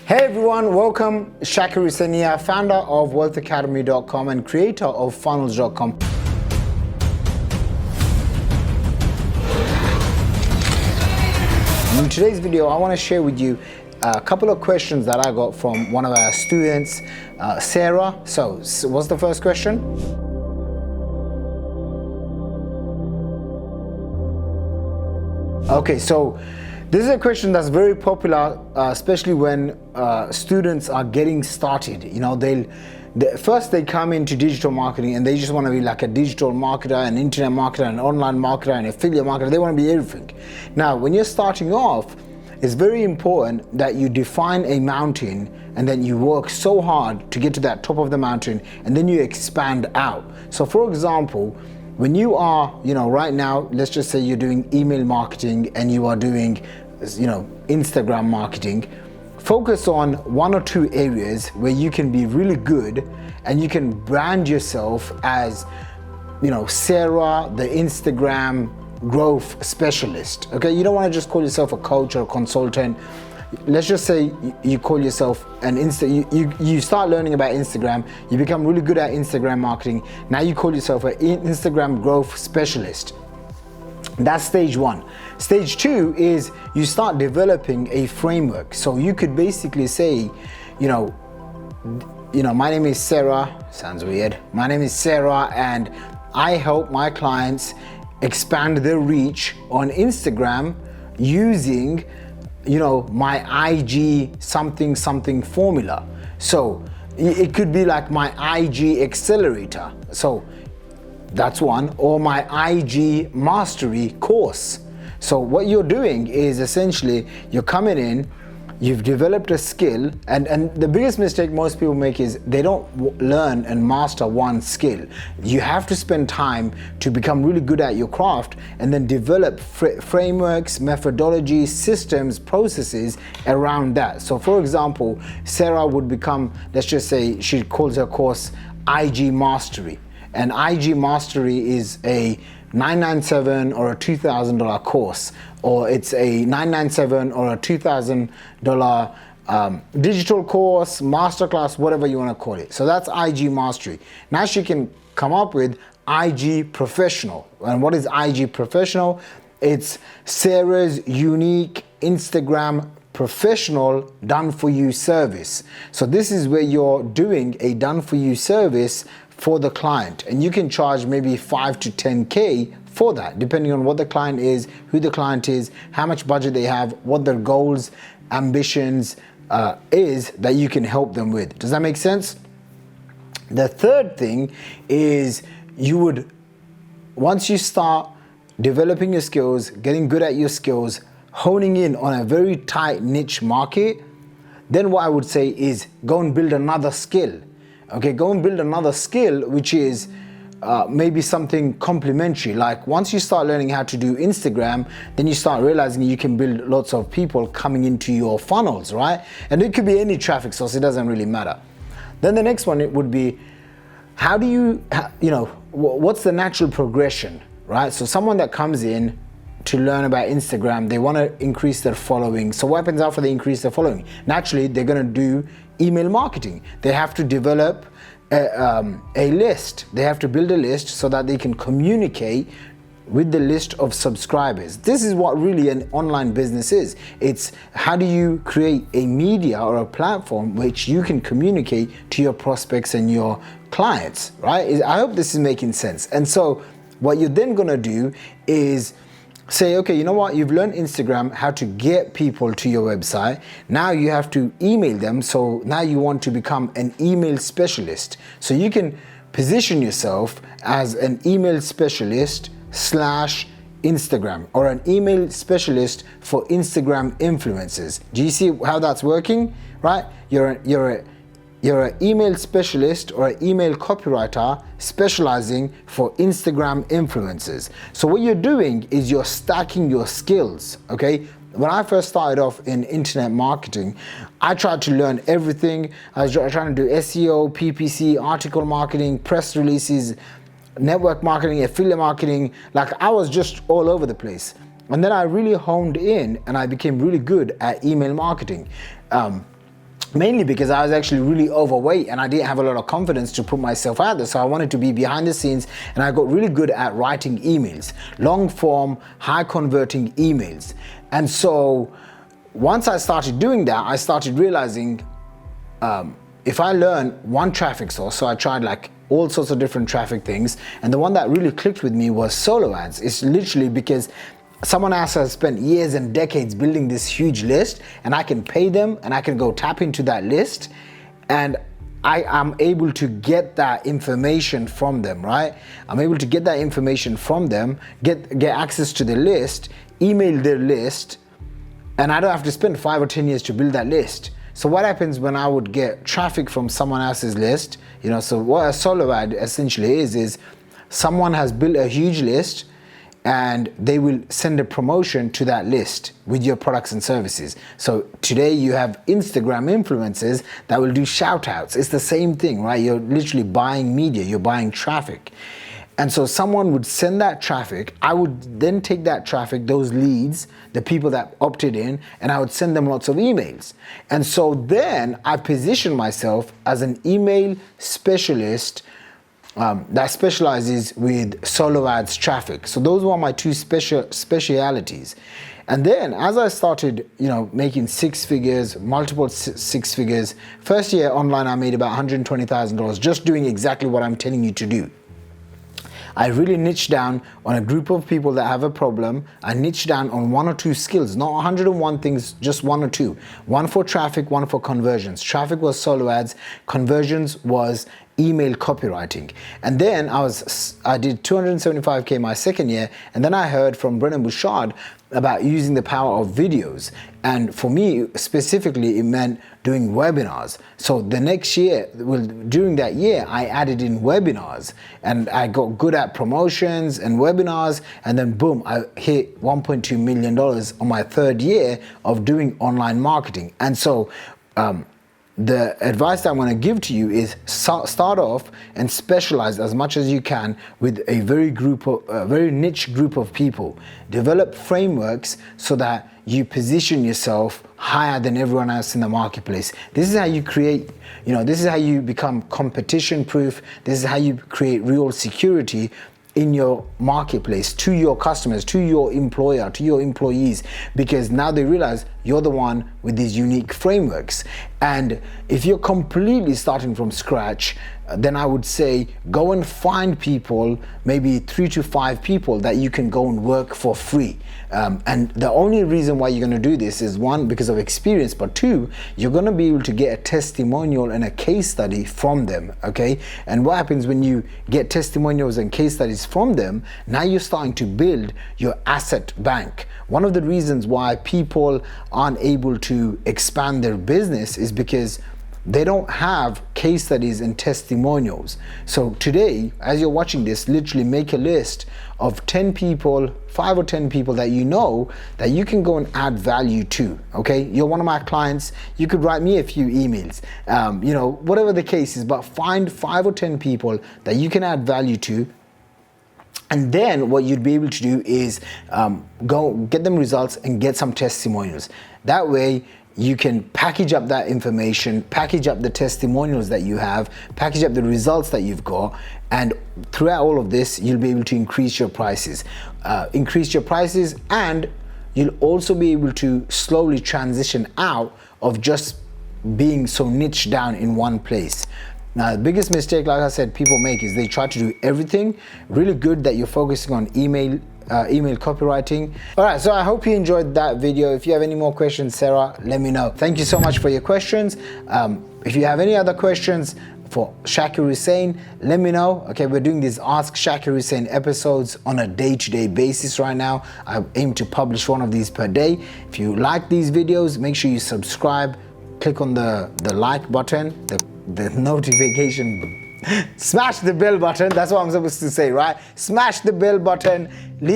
Hey everyone, welcome. Shaqir Hussyin, founder of wealthacademy.com and creator of funnels.com. In today's video, I want to share with you a couple of questions that I got from one of our students, Sarah. So, what's the first question? Okay, so this is a question that's very popular, especially when students are getting started. You know, first they come into digital marketing and they just want to be like a digital marketer, an internet marketer, an online marketer, an affiliate marketer. They want to be everything. Now, when you're starting off, it's very important that you define a mountain and then you work so hard to get to that top of the mountain and then you expand out. So for example, when you are, right now, let's just say you're doing email marketing and you are doing, Instagram marketing, focus on one or two areas where you can be really good and you can brand yourself as, Sarah, the Instagram growth specialist. Okay, you don't want to just call yourself a coach or a consultant. Let's just say you call yourself an you start learning about Instagram, you become really good at Instagram marketing. Now you call yourself an Instagram growth specialist. That's stage one. Stage two is you start developing a framework. So you could basically say, my name is Sarah, sounds weird. My name is Sarah and I help my clients expand their reach on Instagram using my IG something formula. So it could be like my IG accelerator. So that's one, or my IG mastery course. So what you're doing is essentially you're coming in, you've developed a skill, and the biggest mistake most people make is they don't learn and master one skill. You have to spend time to become really good at your craft and then develop frameworks, methodologies, systems, processes around that. So for example, Sarah would become, let's just say she calls her course IG Mastery. And IG Mastery is a $997 or a $2,000 course, or it's a $997 or a $2,000 digital course, masterclass, whatever you want to call it. So that's IG Mastery. Now she can come up with IG Professional. And what is IG Professional? It's Sarah's unique Instagram professional done-for-you service. So this is where you're doing a done-for-you service for the client, and you can charge maybe 5 to 10K for that, depending on what the client is, who the client is, how much budget they have, what their goals, ambitions is that you can help them with. Does that make sense? The third thing is once you start developing your skills, getting good at your skills, honing in on a very tight niche market, then what I would say is go and build another skill. Okay, go and build another skill, which is maybe something complementary. Like once you start learning how to do Instagram, then you start realizing you can build lots of people coming into your funnels, right? And it could be any traffic source, it doesn't really matter. Then the next one, it would be, how do you, what's the natural progression, right? So someone that comes in to learn about Instagram, they want to increase their following. So what happens after they increase their following? Naturally, they're going to do email marketing. They have to develop a list. They have to build a list so that they can communicate with the list of subscribers. This is what really an online business is. It's how do you create a media or a platform which you can communicate to your prospects and your clients, right? I hope this is making sense. And so what you're then going to do is say, okay, you know what? You've learned Instagram, how to get people to your website. Now you have to email them. So now you want to become an email specialist. So you can position yourself as an email specialist / Instagram, or an email specialist for Instagram influencers. Do you see how that's working? Right? You're an email specialist or an email copywriter specializing for Instagram influencers. So what you're doing is you're stacking your skills, okay? When I first started off in internet marketing, I tried to learn everything. I was trying to do SEO, PPC, article marketing, press releases, network marketing, affiliate marketing. Like I was just all over the place. And then I really honed in and I became really good at email marketing. mainly because I was actually really overweight and I didn't have a lot of confidence to put myself out there. So I wanted to be behind the scenes, and I got really good at writing emails, long form, high converting emails. And so once I started doing that, I started realizing if I learn one traffic source, so I tried like all sorts of different traffic things, and the one that really clicked with me was solo ads. It's literally because someone else has spent years and decades building this huge list, and I can pay them and I can go tap into that list, and I am able to get that information from them, right? I'm able to get that information from them, get access to the list, email their list, and I don't have to spend 5 or 10 years to build that list. So what happens when I would get traffic from someone else's list, so what a solo ad essentially is someone has built a huge list and they will send a promotion to that list with your products and services. So today you have Instagram influencers that will do shout outs. It's the same thing, right? You're literally buying media, you're buying traffic. And so someone would send that traffic. I would then take that traffic, those leads, the people that opted in, and I would send them lots of emails. And so then I position myself as an email specialist that specializes with solo ads traffic. So those were my two specialities. And then as I started, making six figures, multiple six figures, first year online, I made about $120,000 just doing exactly what I'm telling you to do. I really niche down on a group of people that have a problem. I niche down on one or two skills, not 101 things, just one or two. One for traffic, one for conversions. Traffic was solo ads, conversions was email copywriting. And then I did 275K my second year, and then I heard from Brennan Bouchard about using the power of videos. And for me specifically, it meant doing webinars. So the next year, during that year, I added in webinars, and I got good at promotions and webinars, and then boom, I hit $1.2 million on my third year of doing online marketing. And so the advice that I'm going to give to you is start off and specialize as much as you can with a very niche group of people. Develop frameworks so that you position yourself higher than everyone else in the marketplace. This is how you create, this is how you become competition proof. This is how you create real security in your marketplace, to your customers, to your employer, to your employees, because now they realize you're the one with these unique frameworks. And if you're completely starting from scratch, then I would say go and find people, maybe 3 to 5 people that you can go and work for free. And the only reason why you're going to do this is 1, because of experience, but 2, you're going to be able to get a testimonial and a case study from them, okay? And what happens when you get testimonials and case studies from them, now you're starting to build your asset bank. One of the reasons why people aren't able to expand their business is because they don't have case studies and testimonials. So today, as you're watching this, literally make a list of 10 people, 5 or 10 people that you know that you can go and add value to, okay? You're one of my clients, you could write me a few emails, whatever the case is, but find 5 or 10 people that you can add value to. And then what you'd be able to do is go get them results and get some testimonials. That way, you can package up that information, package up the testimonials that you have, package up the results that you've got, and throughout all of this, you'll be able to increase your prices. And you'll also be able to slowly transition out of just being so niche down in one place. Now, the biggest mistake, like I said, people make is they try to do everything. Really good that you're focusing on email copywriting. All right, so I hope you enjoyed that video. If you have any more questions, Sarah, let me know. Thank you so much for your questions. If you have any other questions for Shaqir Hussyin, let me know. Okay, we're doing these Ask Shaqir Hussyin episodes on a day-to-day basis right now. I aim to publish one of these per day. If you like these videos, make sure you subscribe. Click on the like button, the notification, smash the bell button. That's what I'm supposed to say, right? Smash the bell button.